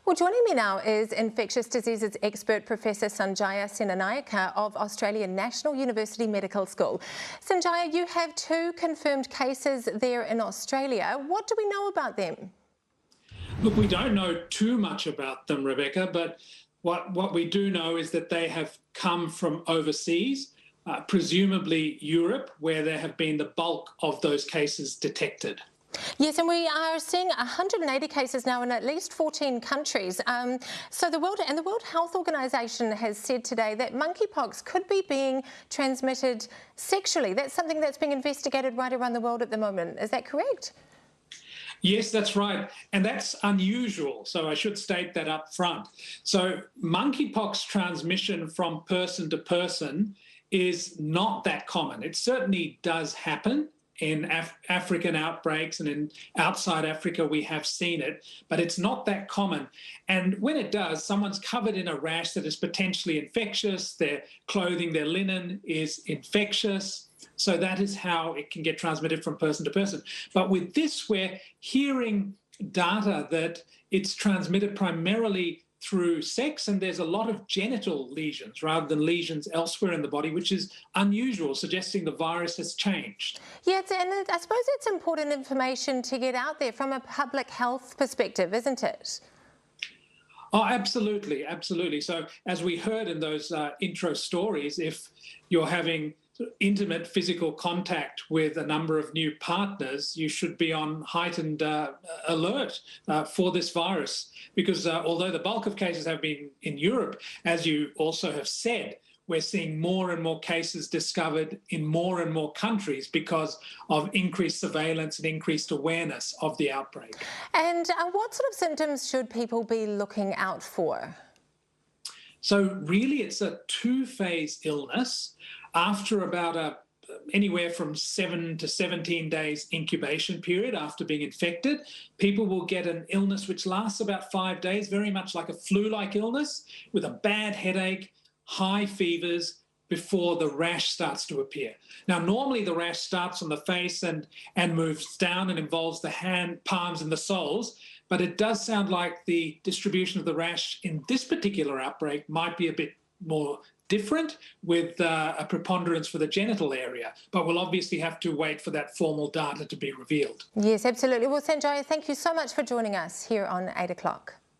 Well, joining me now is infectious diseases expert Professor Sanjaya Senanayake of Australian National University Medical School. Sanjaya, you have 2 confirmed cases there in Australia. What do we know about them? Look, we don't know too much about them, Rebecca, but what we do know is that they have come from overseas, presumably Europe, where there have been the bulk of those cases detected. Yes, and we are seeing 180 cases now in at least 14 countries. So the World Health Organization has said today that monkeypox could be being transmitted sexually. That's something that's being investigated right around the world at the moment. Is that correct? Yes, that's right. And that's unusual. So I should state that up front. So monkeypox transmission from person to person is not that common. It certainly does happen. In African outbreaks and in outside Africa, we have seen it, but it's not that common. And when it does, someone's covered in a rash that is potentially infectious, their clothing, their linen is infectious. So that is how it can get transmitted from person to person. But with this, we're hearing data that it's transmitted primarily through sex, and there's a lot of genital lesions rather than lesions elsewhere in the body, which is unusual, suggesting the virus has changed. Yes, and I suppose it's important information to get out there from a public health perspective, isn't it? Oh, absolutely, absolutely. So as we heard in those intro stories, if you're having intimate physical contact with a number of new partners, you should be on heightened alert for this virus, because although the bulk of cases have been in Europe, as you also have said, we're seeing more and more cases discovered in more and more countries because of increased surveillance and increased awareness of the outbreak. And what sort of symptoms should people be looking out for? So really it's a 2-phase illness. After about anywhere from 7 to 17 days incubation period after being infected, people will get an illness which lasts about 5 days, very much like a flu-like illness, with a bad headache, high fevers, before the rash starts to appear. Now, normally the rash starts on the face and moves down and involves the hand, palms and the soles, but it does sound like the distribution of the rash in this particular outbreak might be a bit more different, with a preponderance for the genital area. But we'll obviously have to wait for that formal data to be revealed. Yes, absolutely. Well, Sanjaya, thank you so much for joining us here on 8 o'clock.